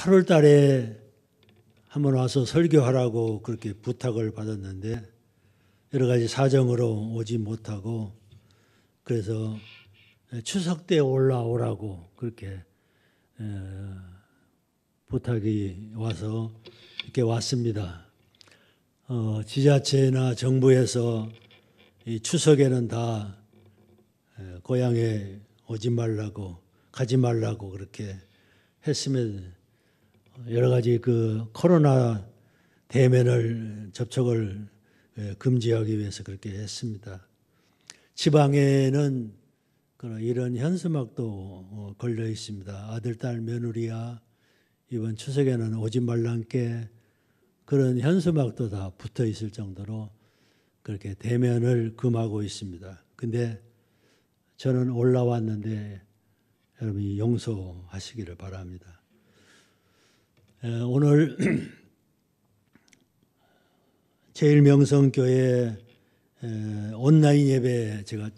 8월 달에 한번 와서 설교하라고 그렇게 부탁을 받았는데 여러 가지 사정으로 오지 못하고 그래서 추석 때 올라오라고 그렇게 부탁이 와서 이렇게 왔습니다. 지자체나 정부에서 이 추석에는 다 고향에 오지 말라고 가지 말라고 그렇게 했으면 여러 가지 그 코로나 대면을 접촉을 금지하기 위해서 그렇게 했습니다. 지방에는 이런 현수막도 걸려 있습니다. 아들, 딸, 며느리야 이번 추석에는 오지 말란께 그런 현수막도 다 붙어 있을 정도로 그렇게 대면을 금하고 있습니다. 근데 저는 올라왔는데 여러분이 용서하시기를 바랍니다. 오늘 제일명성교회 온라인 예배에 제가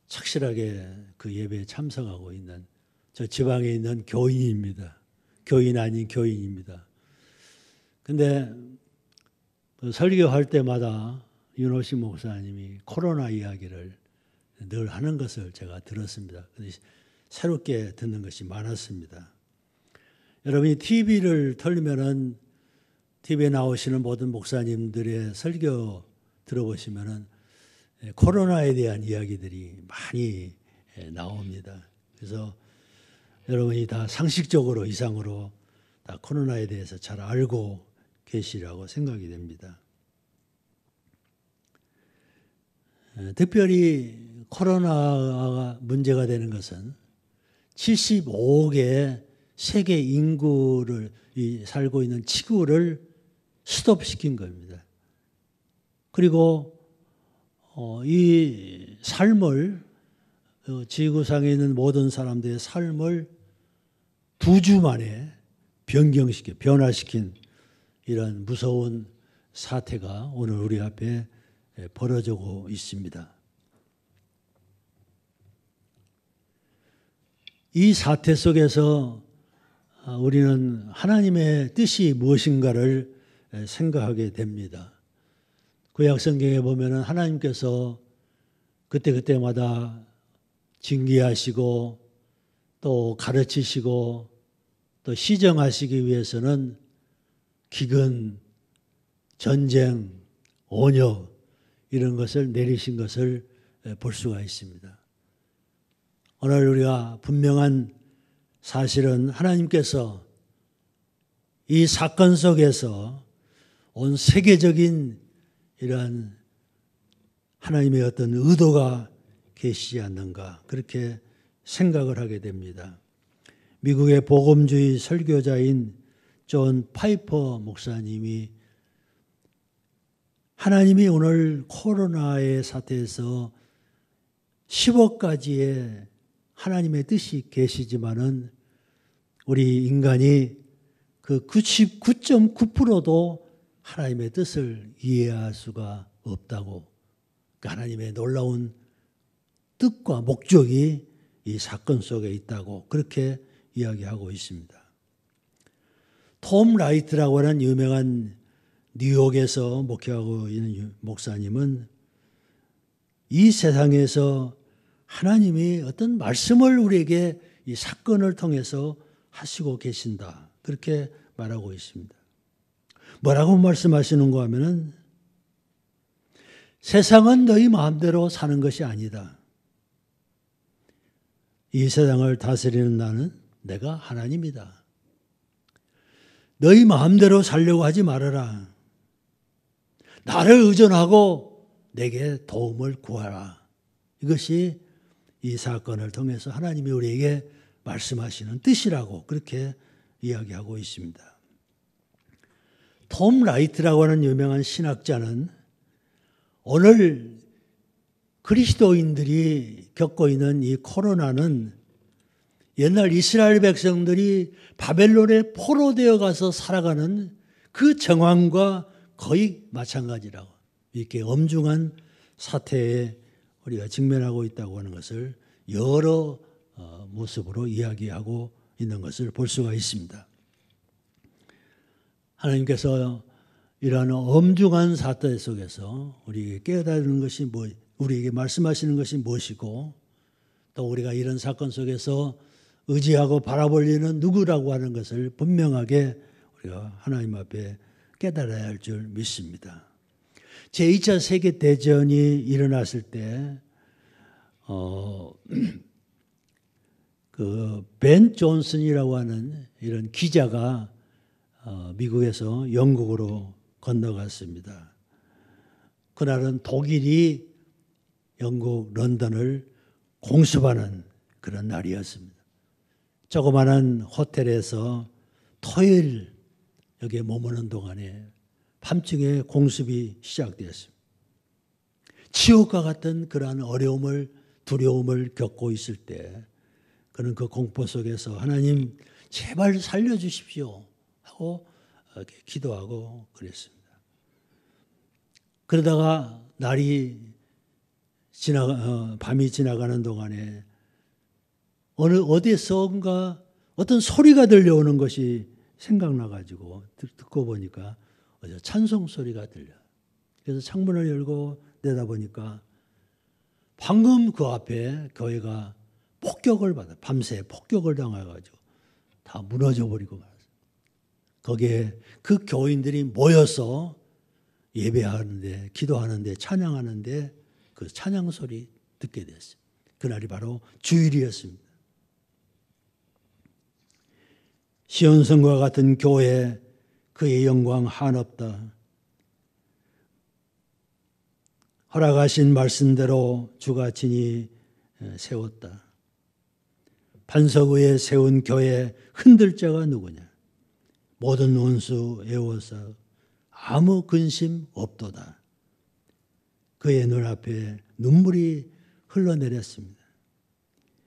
착실하게 그 예배에 참석하고 있는 저 지방에 있는 교인입니다. 교인 아닌 교인입니다. 근데 설교할 때마다 윤호식 목사님이 코로나 이야기를 늘 하는 것을 제가 들었습니다. 새롭게 듣는 것이 많았습니다. 여러분이 TV를 틀면은 TV에 나오시는 모든 목사님들의 설교 들어보시면은 코로나에 대한 이야기들이 많이 나옵니다. 그래서 여러분이 다 상식적으로 이상으로 다 코로나에 대해서 잘 알고 계시라고 생각이 됩니다. 특별히 코로나가 문제가 되는 것은 75억의 세계 인구를 살고 있는 지구를 스톱시킨 겁니다. 그리고 이 삶을 지구상에 있는 모든 사람들의 삶을 2주 만에 변화시킨 이런 무서운 사태가 오늘 우리 앞에 벌어지고 있습니다. 이 사태 속에서 우리는 하나님의 뜻이 무엇인가를 생각하게 됩니다. 구약 성경에 보면은 하나님께서 그때그때마다 징계하시고 또 가르치시고 또 시정하시기 위해서는 기근, 전쟁, 온역 이런 것을 내리신 것을 볼 수가 있습니다. 오늘 우리가 분명한 사실은 하나님께서 이 사건 속에서 온 세계적인 이러한 하나님의 어떤 의도가 계시지 않는가 그렇게 생각을 하게 됩니다. 미국의 복음주의 설교자인 존 파이퍼 목사님이 하나님이 오늘 코로나의 사태에서 10억 가지의 하나님의 뜻이 계시지만은 우리 인간이 그 99.9%도 하나님의 뜻을 이해할 수가 없다고 그 하나님의 놀라운 뜻과 목적이 이 사건 속에 있다고 그렇게 이야기하고 있습니다. 톰 라이트라고 하는 유명한 뉴욕에서 목회하고 있는 목사님은 이 세상에서 하나님이 어떤 말씀을 우리에게 이 사건을 통해서 하시고 계신다. 그렇게 말하고 있습니다. 뭐라고 말씀하시는가 하면은 세상은 너희 마음대로 사는 것이 아니다. 이 세상을 다스리는 나는 내가 하나님이다. 너희 마음대로 살려고 하지 말아라. 나를 의존하고 내게 도움을 구하라. 이것이 이 사건을 통해서 하나님이 우리에게 말씀하시는 뜻이라고 그렇게 이야기하고 있습니다. 톰 라이트라고 하는 유명한 신학자는 오늘 그리스도인들이 겪고 있는 이 코로나는 옛날 이스라엘 백성들이 바벨론에 포로되어 가서 살아가는 그 정황과 거의 마찬가지라고 이렇게 엄중한 사태에 우리가 직면하고 있다고 하는 것을 여러 모습으로 이야기하고 있는 것을 볼 수가 있습니다. 하나님께서 이러한 엄중한 사태 속에서 우리에게 깨달는 것이 우리에게 말씀하시는 것이 무엇이고, 또 우리가 이런 사건 속에서 의지하고 바라볼 이는 누구라고 하는 것을 분명하게 우리가 하나님 앞에 깨달아야 할 줄 믿습니다. 제2차 세계대전이 일어났을 때 벤 존슨이라고 하는 이런 기자가 미국에서 영국으로 건너갔습니다. 그날은 독일이 영국 런던을 공습하는 그런 날이었습니다. 조그마한 호텔에서 토요일 여기에 머무는 동안에 밤중에 공습이 시작되었습니다. 지옥과 같은 그러한 어려움을, 두려움을 겪고 있을 때 그는 그 공포 속에서 하나님 제발 살려주십시오 하고 이렇게 기도하고 그랬습니다. 그러다가 밤이 지나가는 동안에 어디선가 어떤 소리가 들려오는 것이 생각나가지고 듣고 보니까 찬송 소리가 들려. 그래서 창문을 열고 내다보니까 방금 그 앞에 교회가 밤새 폭격을 당해가지고 다 무너져 버리고 말았어요. 거기에 그 교인들이 모여서 예배하는데, 기도하는데, 찬양하는데 그 찬양 소리 듣게 됐어요. 그날이 바로 주일이었습니다. 시온성과 같은 교회, 그의 영광 한없다. 허락하신 말씀대로 주가 친히 세웠다. 반석 위에 세운 교회 흔들 자가 누구냐? 모든 원수 애워서 아무 근심 없도다. 그의 눈앞에 눈물이 흘러내렸습니다.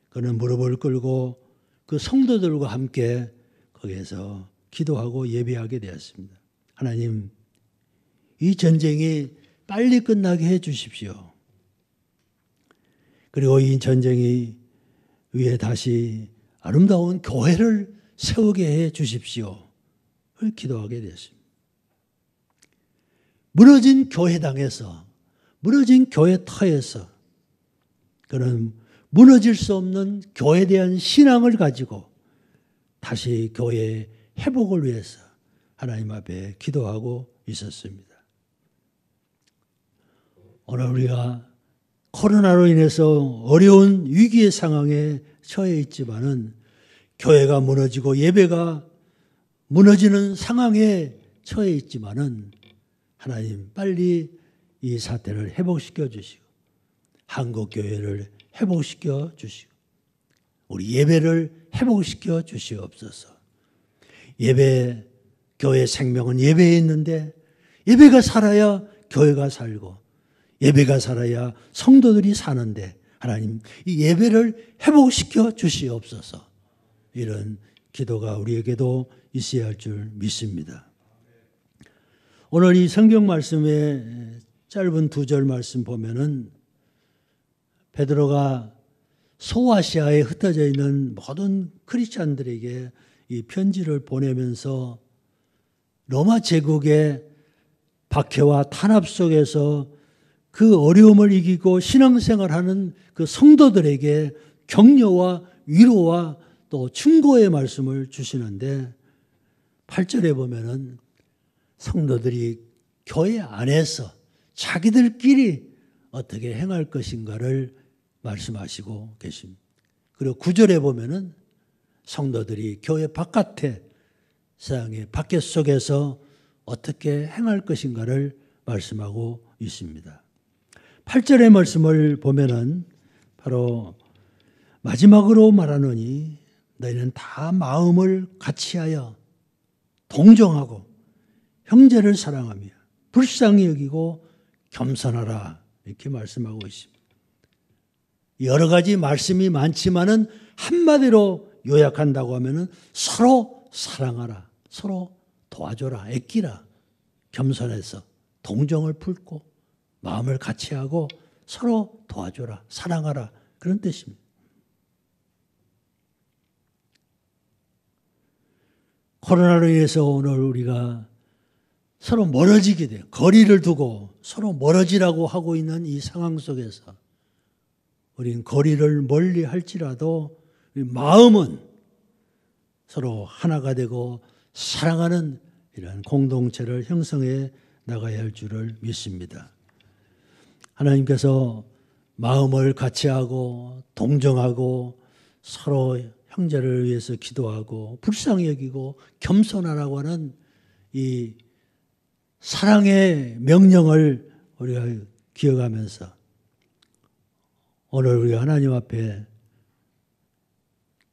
그는 무릎을 꿇고 그 성도들과 함께 거기에서 기도하고 예배하게 되었습니다. 하나님, 이 전쟁이 빨리 끝나게 해 주십시오. 그리고 이 전쟁이 위에 다시 아름다운 교회를 세우게 해 주십시오. 를 기도하게 되었습니다. 무너진 교회당에서, 무너진 교회 터에서 그는 무너질 수 없는 교회에 대한 신앙을 가지고 다시 교회의 회복을 위해서 하나님 앞에 기도하고 있었습니다. 오늘 우리가 코로나로 인해서 어려운 위기의 상황에 처해 있지만은 교회가 무너지고 예배가 무너지는 상황에 처해 있지만은 하나님 빨리 이 사태를 회복시켜 주시고 한국 교회를 회복시켜 주시고 우리 예배를 회복시켜 주시옵소서. 교회 생명은 예배에 있는데 예배가 살아야 교회가 살고 예배가 살아야 성도들이 사는데 하나님 이 예배를 회복시켜 주시옵소서. 이런 기도가 우리에게도 있어야 할 줄 믿습니다. 오늘 이 성경 말씀의 짧은 2절 말씀 보면은 베드로가 소아시아에 흩어져 있는 모든 크리스찬들에게 이 편지를 보내면서 로마 제국의 박해와 탄압 속에서 그 어려움을 이기고 신앙생활하는 그 성도들에게 격려와 위로와 또 충고의 말씀을 주시는데 8절에 보면은 성도들이 교회 안에서 자기들끼리 어떻게 행할 것인가를 말씀하시고 계십니다. 그리고 9절에 보면은 성도들이 교회 바깥에 세상의 밖에 속에서 어떻게 행할 것인가를 말씀하고 있습니다. 8절의 말씀을 보면은 바로 마지막으로 말하노니 너희는 다 마음을 같이하여 동정하고 형제를 사랑하며 불쌍히 여기고 겸손하라 이렇게 말씀하고 있습니다. 여러 가지 말씀이 많지만은 한마디로 요약한다고 하면은 서로 사랑하라, 서로 도와줘라, 아끼라, 겸손해서 동정을 품고 마음을 같이하고 서로 도와줘라, 사랑하라 그런 뜻입니다. 코로나로 인해서 오늘 우리가 서로 멀어지게 돼요. 거리를 두고 서로 멀어지라고 하고 있는 이 상황 속에서 우리는 거리를 멀리 할지라도 우리 마음은 서로 하나가 되고 사랑하는 이런 공동체를 형성해 나가야 할 줄을 믿습니다. 하나님께서 마음을 같이하고 동정하고 서로 형제를 위해서 기도하고 불쌍히 여기고 겸손하라고 하는 이 사랑의 명령을 우리가 기억하면서 오늘 우리 하나님 앞에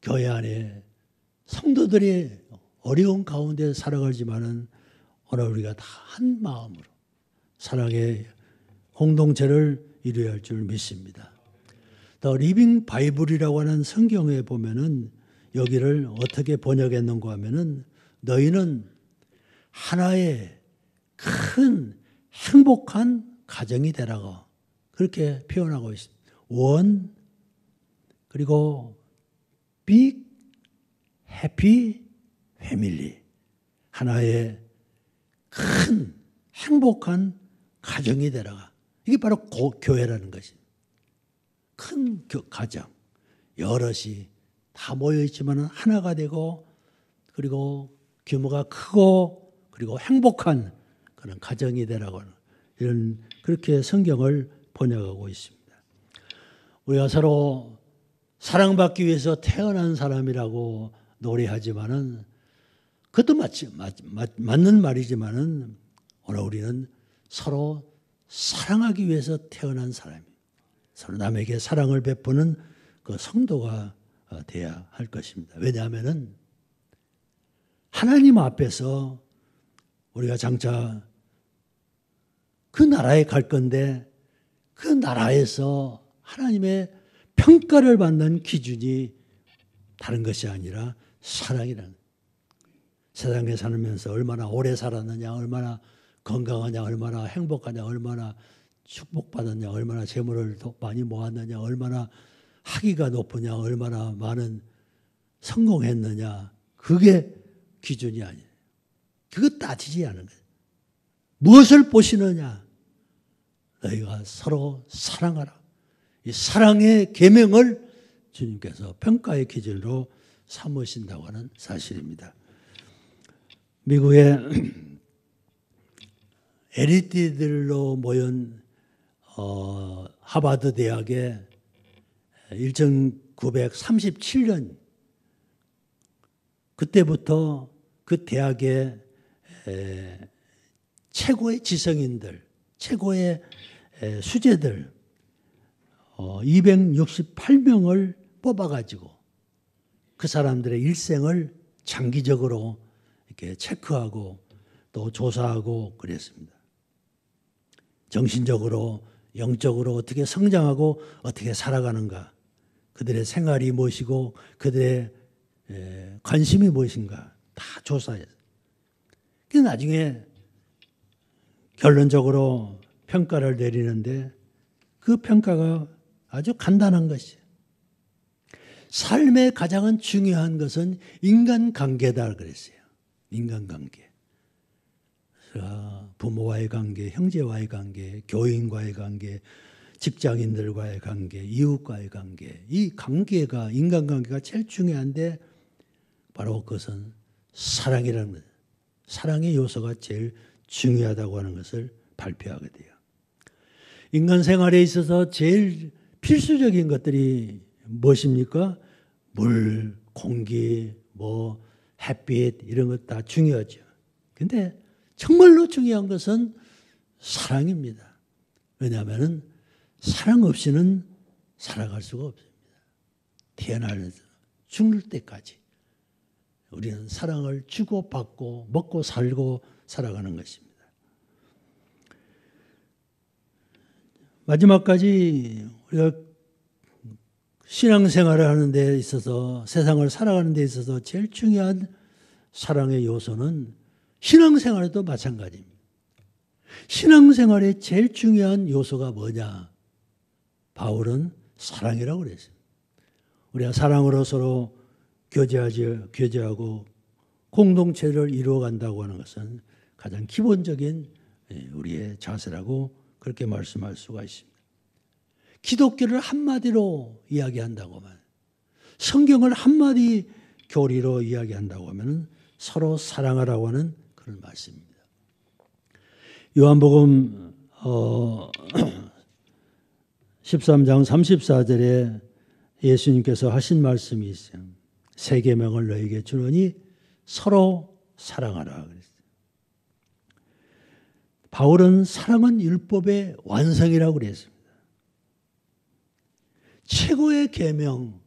교회 안에 성도들이 어려운 가운데 살아가지만은 오늘 우리가 다 한 마음으로 사랑의 공동체를 이루어야 할 줄 믿습니다. 더 리빙 바이블이라고 하는 성경에 보면은 여기를 어떻게 번역했는가 하면은 너희는 하나의 큰 행복한 가정이 되라고 그렇게 표현하고 있습니다. 원 그리고 big happy family 하나의 큰 행복한 가정이 되라가 이게 바로 교회라는 것입니다. 큰 가정 여럿이 다 모여 있지만 하나가 되고 그리고 규모가 크고 그리고 행복한 그런 가정이 되라고 하는 이런 그렇게 성경을 번역하고 있습니다. 우리가 서로 사랑받기 위해서 태어난 사람이라고 노래하지만은 그것도 맞는 말이지만은 오늘 우리는 서로 사랑하기 위해서 태어난 사람입니다. 서로 남에게 사랑을 베푸는 그 성도가 돼야 할 것입니다. 왜냐하면은 하나님 앞에서 우리가 장차 그 나라에 갈 건데 그 나라에서 하나님의 평가를 받는 기준이 다른 것이 아니라 사랑이라는 세상에 살면서 얼마나 오래 살았느냐 얼마나 건강하냐 얼마나 행복하냐 얼마나 축복받았냐 얼마나 재물을 많이 모았느냐 얼마나 학위가 높으냐 얼마나 많은 성공했느냐 그게 기준이 아니에요. 그거 따지지 않은 거예요. 무엇을 보시느냐 너희가 서로 사랑하라. 이 사랑의 계명을 주님께서 평가의 기준으로 삼으신다고 하는 사실입니다. 미국의 엘리트들로 모인 하버드 대학에 1937년 그때부터 그 대학의 최고의 지성인들, 최고의 수재들 268명을 뽑아가지고 그 사람들의 일생을 장기적으로 이렇게 체크하고 또 조사하고 그랬습니다. 정신적으로, 영적으로 어떻게 성장하고 어떻게 살아가는가, 그들의 생활이 무엇이고 그들의 관심이 무엇인가 다 조사해서 그래서 나중에 결론적으로 평가를 내리는데 그 평가가 아주 간단한 것이에요. 삶의 가장 중요한 것은 인간관계다 그랬어요. 인간관계. 부모와의 관계, 형제와의 관계, 교인과의 관계, 직장인들과의 관계, 이웃과의 관계. 이 관계가 인간관계가 제일 중요한데 바로 그것은 사랑이라는 거예요. 사랑의 요소가 제일 중요하다고 하는 것을 발표하게 돼요. 인간 생활에 있어서 제일 필수적인 것들이 무엇입니까? 물, 공기, 햇빛 이런 것 다 중요하죠. 근데 정말로 중요한 것은 사랑입니다. 왜냐하면 사랑 없이는 살아갈 수가 없습니다. 태어나면서 죽을 때까지 우리는 사랑을 주고받고 먹고 살고 살아가는 것입니다. 마지막까지 우리가 신앙생활을 하는 데 있어서 세상을 살아가는 데 있어서 제일 중요한 사랑의 요소는 신앙생활에도 마찬가지입니다. 신앙생활의 제일 중요한 요소가 뭐냐? 바울은 사랑이라고 그랬습니다. 우리가 사랑으로 서로 교제하고 공동체를 이루어간다고 하는 것은 가장 기본적인 우리의 자세라고 그렇게 말씀할 수가 있습니다. 기독교를 한마디로 이야기한다고 하면, 성경을 한마디 교리로 이야기한다고 하면 서로 사랑하라고 하는 그런 말씀입니다. 요한복음 13장 34절에 예수님께서 하신 말씀이 있어요. 새 계명을 너희에게 주노니 서로 사랑하라 그랬어요. 바울은 사랑은 율법의 완성이라고 그랬습니다. 최고의 계명,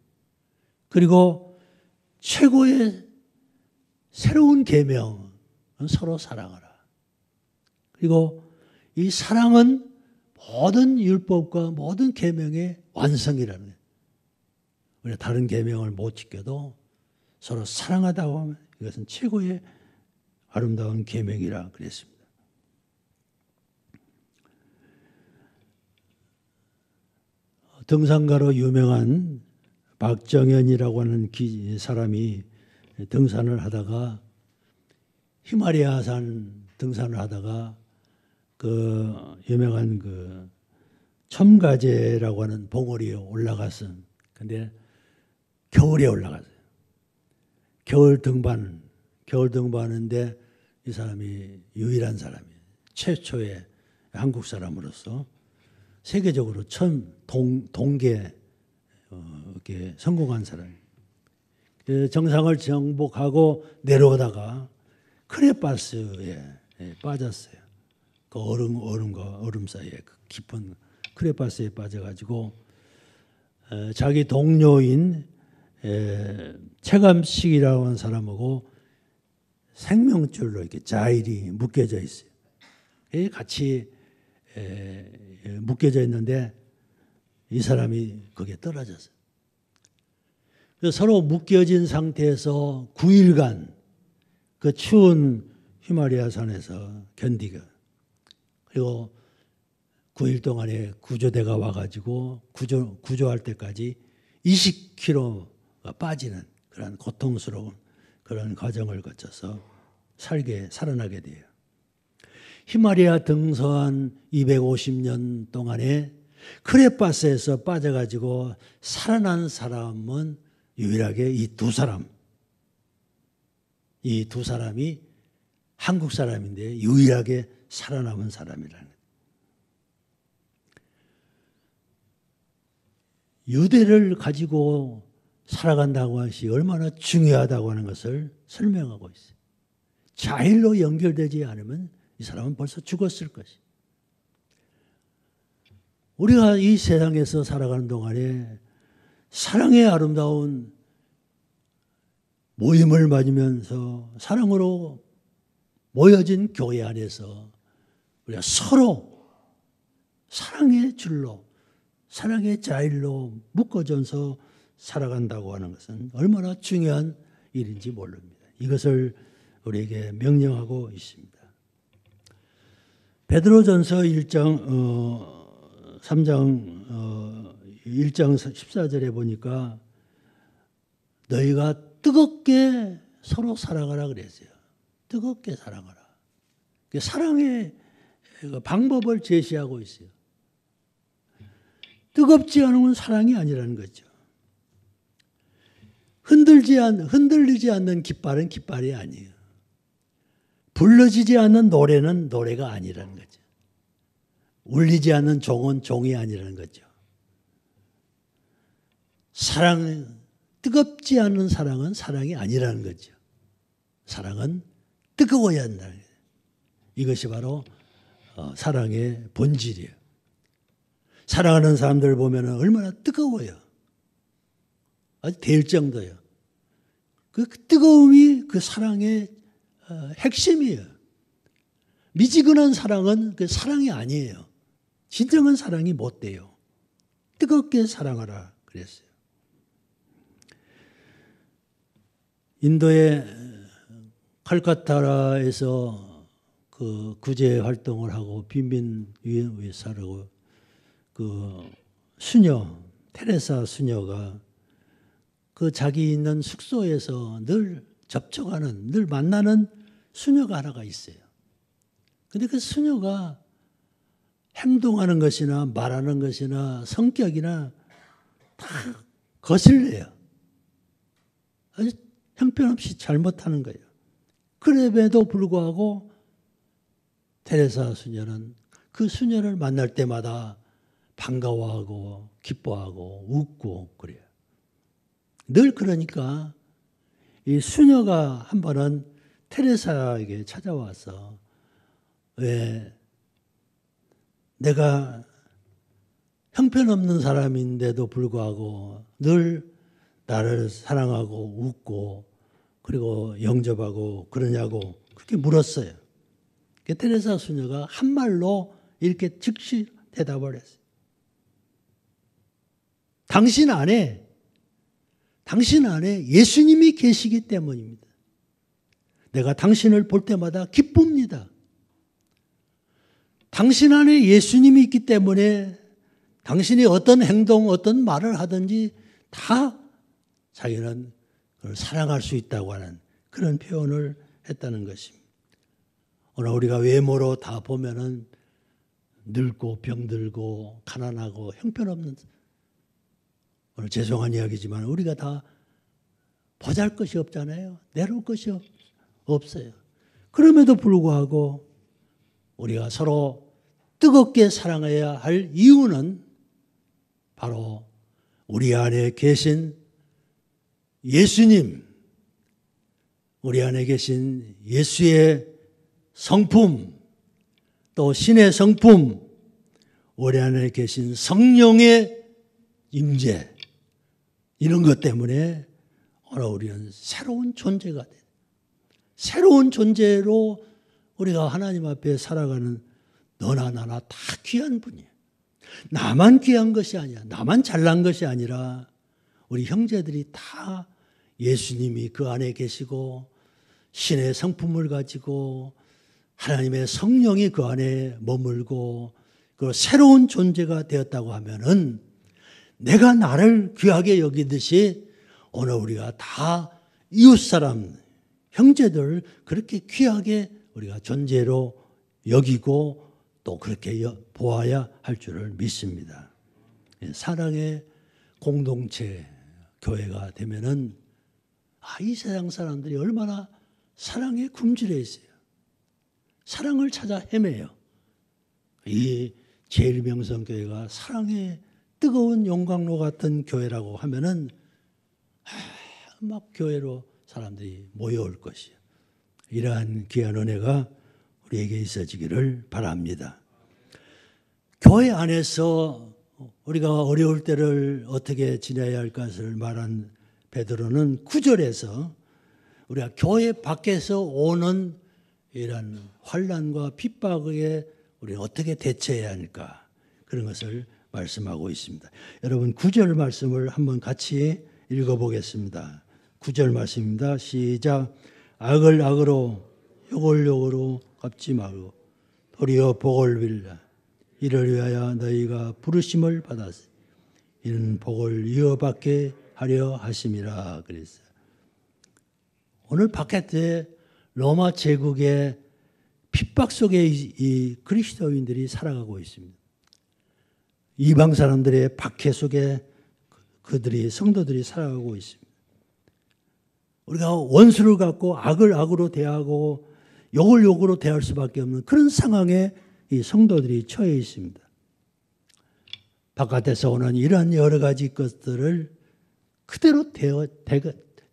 그리고 최고의 새로운 계명은 서로 사랑하라. 그리고 이 사랑은 모든 율법과 모든 계명의 완성이라는 거예요. 우리가 다른 계명을 못 지켜도 서로 사랑하다고 하면 이것은 최고의 아름다운 계명이라 그랬습니다. 등산가로 유명한 박정현이라고 하는 사람이 등산을 하다가 히말라야산 등산을 하다가 그 유명한 그 첨가제라고 하는 봉우리에 올라갔어. 근데 겨울에 올라갔어요. 겨울 등반하는데 이 사람이 유일한 사람이에요. 최초의 한국 사람으로서 세계적으로 처음 동계 이렇게 성공한 사람이에요. 정상을 정복하고 내려오다가 크레파스에 빠졌어요. 그 얼음 사이에 그 깊은 크레파스에 빠져가지고 자기 동료인 체감식이라고 하는 사람하고 생명줄로 이렇게 자일이 묶여져 있어요. 같이 묶여져 있는데 이 사람이 거기에 떨어졌어요. 그래서 서로 묶여진 상태에서 9일간 그 추운 히말라야 산에서 견디고, 그리고 9일 동안에 구조대가 와가지고 구조할 때까지 20kg가 빠지는 그런 고통스러운 그런 과정을 거쳐서 살아나게 돼요. 히말라야 등산 250년 동안에 크레파스에서 빠져가지고 살아난 사람은 유일하게 이 두 사람이 한국 사람인데 유일하게 살아남은 사람이라는 거예요. 유대를 가지고 살아간다고 하는 것이 얼마나 중요하다고 하는 것을 설명하고 있어요. 자일로 연결되지 않으면 이 사람은 벌써 죽었을 것이에요. 우리가 이 세상에서 살아가는 동안에 사랑의 아름다운 모임을 맞으면서 사랑으로 모여진 교회 안에서 우리가 서로 사랑의 줄로, 사랑의 자일로 묶어져서 살아간다고 하는 것은 얼마나 중요한 일인지 모릅니다. 이것을 우리에게 명령하고 있습니다. 베드로전서 3장 1장 14절에 보니까 너희가 뜨겁게 서로 사랑하라 그랬어요. 뜨겁게 사랑하라. 사랑의 방법을 제시하고 있어요. 뜨겁지 않으면 사랑이 아니라는 거죠. 흔들리지 않는 깃발은 깃발이 아니에요. 불러지지 않는 노래는 노래가 아니라는 거죠. 울리지 않는 종은 종이 아니라는 거죠. 뜨겁지 않은 사랑은 사랑이 아니라는 거죠. 사랑은 뜨거워야 한다는 거예요. 이것이 바로 사랑의 본질이에요. 사랑하는 사람들 보면 얼마나 뜨거워요. 아주 될 정도예요. 그 뜨거움이 그 사랑의 핵심이에요. 미지근한 사랑은 그 사랑이 아니에요. 진정한 사랑이 못 돼요. 뜨겁게 사랑하라 그랬어요. 인도의 칼카타라에서 그 구제 활동을 하고 빈민의사라고 그 수녀 테레사 수녀가 그 자기 있는 숙소에서 늘 접촉하는, 늘 만나는 수녀가 하나가 있어요. 근데 그 수녀가 행동하는 것이나 말하는 것이나 성격이나 다 거슬려요. 아주 형편없이 잘못하는 거예요. 그럼에도 불구하고 테레사 수녀는 그 수녀를 만날 때마다 반가워하고 기뻐하고 웃고 그래요. 늘 그러니까 이 수녀가 한 번은 테레사에게 찾아와서 왜 내가 형편없는 사람인데도 불구하고 늘 나를 사랑하고 웃고 그리고 영접하고 그러냐고 그렇게 물었어요. 테레사 수녀가 한 말로 이렇게 즉시 대답을 했어요. 당신 안에 예수님이 계시기 때문입니다. 내가 당신을 볼 때마다 기쁩니다. 당신 안에 예수님이 있기 때문에 당신이 어떤 행동, 어떤 말을 하든지 다 자기는 그걸 사랑할 수 있다고 하는 그런 표현을 했다는 것입니다. 오늘 우리가 외모로 다 보면은 늙고 병들고 가난하고 형편없는, 오늘 죄송한 이야기지만 우리가 다 보잘 것이 없잖아요. 내놓을 것이 없어요. 그럼에도 불구하고 우리가 서로 뜨겁게 사랑해야 할 이유는 바로 우리 안에 계신 예수님, 우리 안에 계신 예수의 성품, 또 신의 성품, 우리 안에 계신 성령의 임재, 이런 것 때문에 오늘 우리는 새로운 존재가 돼요. 새로운 존재로 우리가 하나님 앞에 살아가는 너나 나나 다 귀한 분이에요. 나만 귀한 것이 아니야. 나만 잘난 것이 아니라 우리 형제들이 다 예수님이 그 안에 계시고 신의 성품을 가지고 하나님의 성령이 그 안에 머물고 그 새로운 존재가 되었다고 하면은 내가 나를 귀하게 여기듯이 오늘 우리가 다 이웃사람, 형제들 그렇게 귀하게 우리가 존재로 여기고 또 그렇게 보아야 할 줄을 믿습니다. 사랑의 공동체 교회가 되면은 이 세상 사람들이 얼마나 사랑에 굶주려 있어요. 사랑을 찾아 헤매요. 이 제1명성교회가 사랑의 뜨거운 용광로 같은 교회라고 하면은 막 교회로 사람들이 모여올 것이에요. 이러한 귀한 은혜가 우리에게 있어지기를 바랍니다. 교회 안에서 우리가 어려울 때를 어떻게 지내야 할 것을 말한 베드로는 9절에서 우리가 교회 밖에서 오는 이런 환난과 핍박에 우리는 어떻게 대처해야 할까, 그런 것을 말씀하고 있습니다. 여러분 9절 말씀을 한번 같이 읽어보겠습니다. 9절 말씀입니다. 시작. 악을 악으로 욕을 욕으로 갚지 말고 도리어 복을 빌라. 이를 위하여 너희가 부르심을 받았으니 이는 복을 이어받게 하려 하심이라 그랬어요. 오늘 바깥에 로마 제국의 핍박 속에 이 그리스도인들이 살아가고 있습니다. 이방 사람들의 박해 속에 그들이 성도들이 살아가고 있습니다. 우리가 원수를 갖고 악을 악으로 대하고 욕을 욕으로 대할 수밖에 없는 그런 상황에 이 성도들이 처해 있습니다. 바깥에서 오는 이러한 여러 가지 것들을 그대로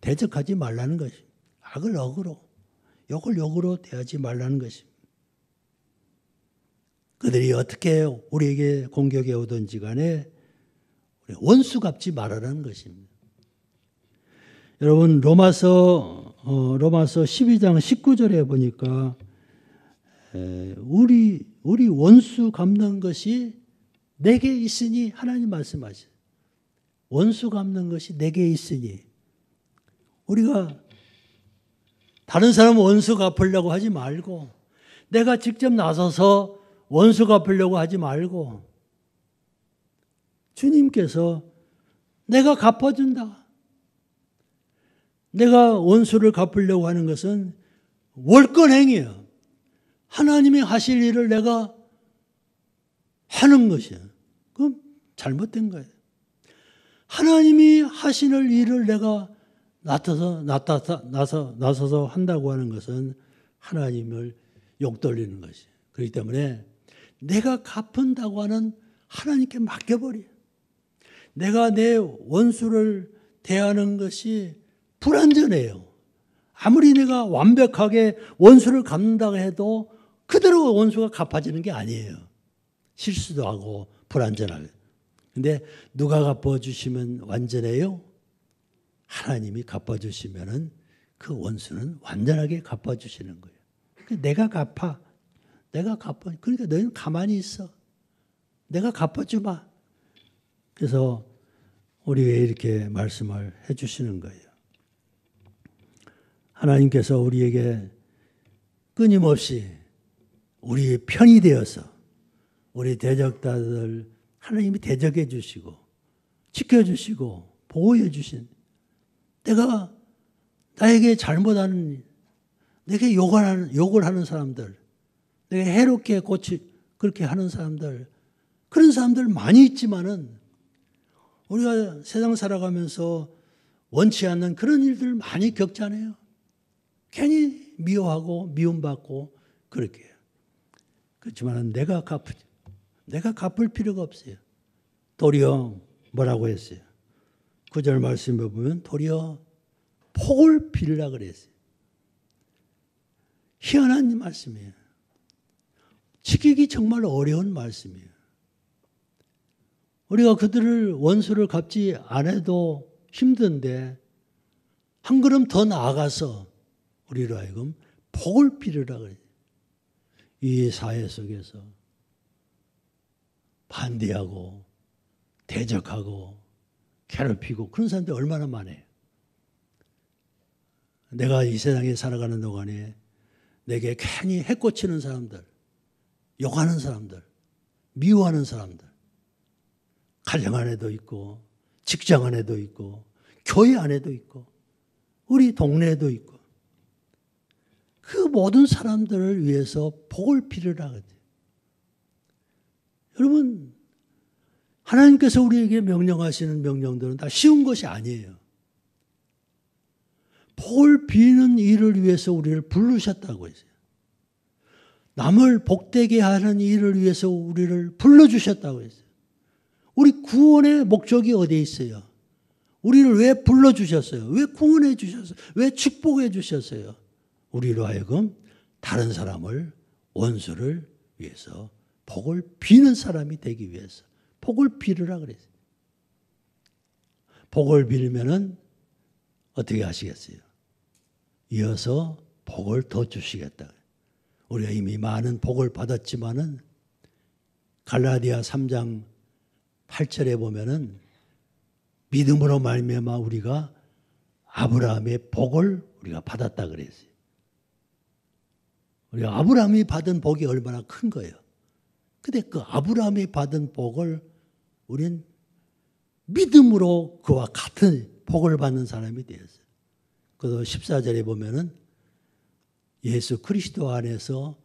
대적하지 말라는 것입니다. 악을 악으로, 욕을 욕으로 대하지 말라는 것입니다. 그들이 어떻게 우리에게 공격해 오든지 간에 원수 갚지 말아라는 것입니다. 여러분 로마서 12장 19절에 보니까 우리 원수 갚는 것이 내게 있으니, 하나님 말씀하셔요. 원수 갚는 것이 내게 있으니, 우리가 다른 사람 원수 갚으려고 하지 말고 내가 직접 나서서 원수 갚으려고 하지 말고 주님께서 내가 갚아준다. 내가 원수를 갚으려고 하는 것은 월권행위예요. 하나님이 하실 일을 내가 하는 것이야. 그럼 잘못된 거예요. 하나님이 하시는 일을 내가 나서서 한다고 하는 것은 하나님을 욕돌리는 것이에요. 그렇기 때문에 내가 갚은다고 하는 하나님께 맡겨버려. 내가 내 원수를 대하는 것이 불완전해요. 아무리 내가 완벽하게 원수를 갚는다고 해도 그대로 원수가 갚아지는 게 아니에요. 실수도 하고 불완전하게. 근데 누가 갚아주시면 완전해요? 하나님이 갚아주시면은 그 원수는 완전하게 갚아주시는 거예요. 내가 갚아. 그러니까 너희는 가만히 있어. 내가 갚아주마. 그래서 우리에게 이렇게 말씀을 해주시는 거예요. 하나님께서 우리에게 끊임없이 우리의 편이 되어서 우리 대적자들 하나님이 대적해 주시고 지켜주시고 보호해 주신 내가 나에게 잘못하는 내게 욕을 하는 사람들 내게 해롭게 그렇게 하는 사람들 그런 사람들 많이 있지만은 우리가 세상 살아가면서 원치 않는 그런 일들 많이 겪잖아요. 괜히 미워하고 미움받고 그렇게 해요. 그렇지만 내가 갚을 필요가 없어요. 도리어 뭐라고 했어요? 9절 말씀에 보면 도리어 복을 빌라 그랬어요. 희한한 말씀이에요. 지키기 정말 어려운 말씀이에요. 우리가 그들을 원수를 갚지 않아도 힘든데 한 걸음 더 나아가서 우리로 하여금 복을 빌으라 그래요. 이 사회 속에서 반대하고 대적하고 괴롭히고 그런 사람들이 얼마나 많아요. 내가 이 세상에 살아가는 동안에 내게 괜히 해코치는 사람들, 욕하는 사람들, 미워하는 사람들 가정 안에도 있고 직장 안에도 있고 교회 안에도 있고 우리 동네에도 있고 그 모든 사람들을 위해서 복을 빌으라 그래요. 여러분 하나님께서 우리에게 명령하시는 명령들은 다 쉬운 것이 아니에요. 복을 비는 일을 위해서 우리를 부르셨다고 했어요. 남을 복되게 하는 일을 위해서 우리를 불러주셨다고 했어요. 우리 구원의 목적이 어디에 있어요? 우리를 왜 불러주셨어요? 왜 구원해 주셨어요? 왜 축복해 주셨어요? 우리로 하여금 다른 사람을 원수를 위해서 복을 비는 사람이 되기 위해서 복을 빌으라 그랬어요. 복을 빌면은 어떻게 하시겠어요? 이어서 복을 더 주시겠다. 우리가 이미 많은 복을 받았지만은 갈라디아 3장 8절에 보면은 믿음으로 말미암아 우리가 아브라함의 복을 우리가 받았다 그랬어요. 우리가 아브라함이 받은 복이 얼마나 큰 거예요. 근데 그 아브라함이 받은 복을 우리는 믿음으로 그와 같은 복을 받는 사람이 되었어요. 그래서 14절에 보면은 예수 그리스도 안에서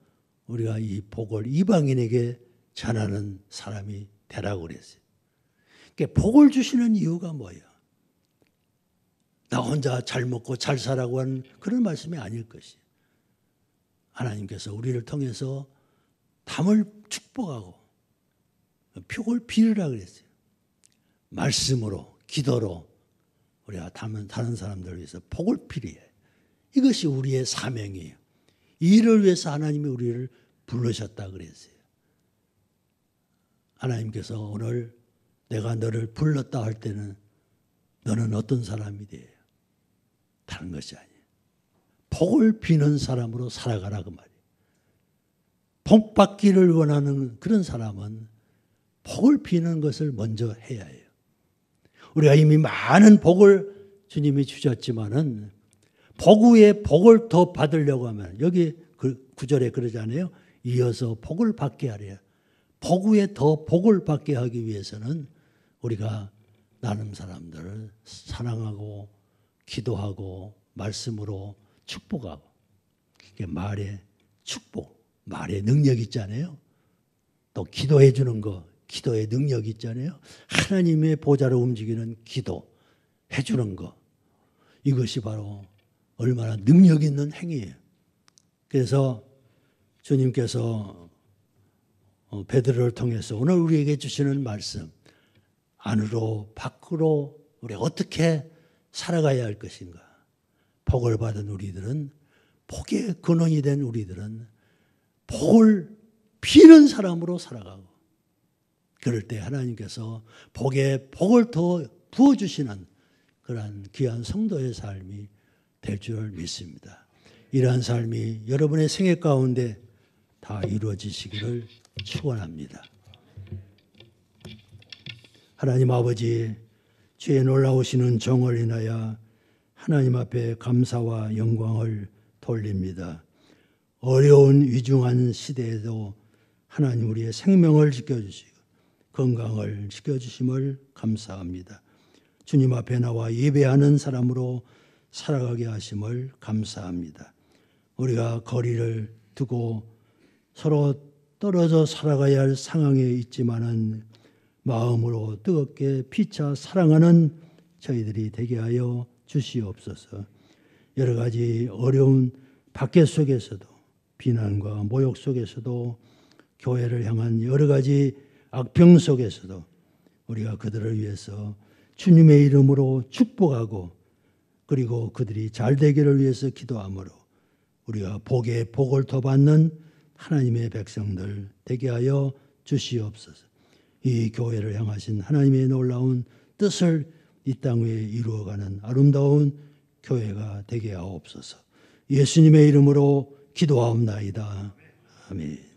우리가 이 복을 이방인에게 전하는 사람이 되라고 그랬어요. 그러니까 복을 주시는 이유가 뭐예요? 나 혼자 잘 먹고 잘 살라고 하는 그런 말씀이 아닐 것이에요. 하나님께서 우리를 통해서 담을 축복하고 복을 빌으라 그랬어요. 말씀으로 기도로 우리가 다른 사람들을 위해서 복을 빌어야 해요. 이것이 우리의 사명이에요. 이 일을 위해서 하나님이 우리를 부르셨다 그랬어요. 하나님께서 오늘 내가 너를 불렀다 할 때는 너는 어떤 사람이 돼요? 다른 것이 아니에요. 복을 비는 사람으로 살아가라 그 말이에요. 복 받기를 원하는 그런 사람은 복을 비는 것을 먼저 해야 해요. 우리가 이미 많은 복을 주님이 주셨지만은 복 위에 복을 더 받으려고 하면 여기 그 9절에 그러잖아요. 이어서 복을 받게 하래요. 복 위에 더 복을 받게 하기 위해서는 우리가 나름 사람들을 사랑하고 기도하고 말씀으로 축복하고 이게 말의 축복, 말에 능력 있잖아요. 또 기도해 주는 거, 기도의 능력 있잖아요. 하나님의 보좌로 움직이는 기도 해 주는 거. 이것이 바로 얼마나 능력 있는 행위예요. 그래서 주님께서 베드로를 통해서 오늘 우리에게 주시는 말씀, 안으로 밖으로 우리 어떻게 살아가야 할 것인가. 복을 받은 우리들은, 복의 근원이 된 우리들은 복을 비는 사람으로 살아가고, 그럴 때 하나님께서 복에 복을 더 부어주시는 그러한 귀한 성도의 삶이 될 줄 믿습니다. 이러한 삶이 여러분의 생애 가운데 다 이루어지시기를 축원합니다. 하나님 아버지, 주의 놀라우시는 정을 인하여 하나님 앞에 감사와 영광을 돌립니다. 어려운 위중한 시대에도 하나님 우리의 생명을 지켜주시고 건강을 지켜주심을 감사합니다. 주님 앞에 나와 예배하는 사람으로 살아가게 하심을 감사합니다. 우리가 거리를 두고 서로 떨어져 살아가야 할 상황에 있지만은 마음으로 뜨겁게 피차 사랑하는 저희들이 되게 하여 주시옵소서. 여러 가지 어려운 박해 속에서도, 비난과 모욕 속에서도, 교회를 향한 여러 가지 악평 속에서도 우리가 그들을 위해서 주님의 이름으로 축복하고, 그리고 그들이 잘 되기를 위해서 기도함으로 우리가 복에 복을 더 받는 하나님의 백성들 되게 하여 주시옵소서. 이 교회를 향하신 하나님의 놀라운 뜻을 이 땅 위에 이루어가는 아름다운 교회가 되게 하옵소서. 예수님의 이름으로 기도하옵나이다. 아멘.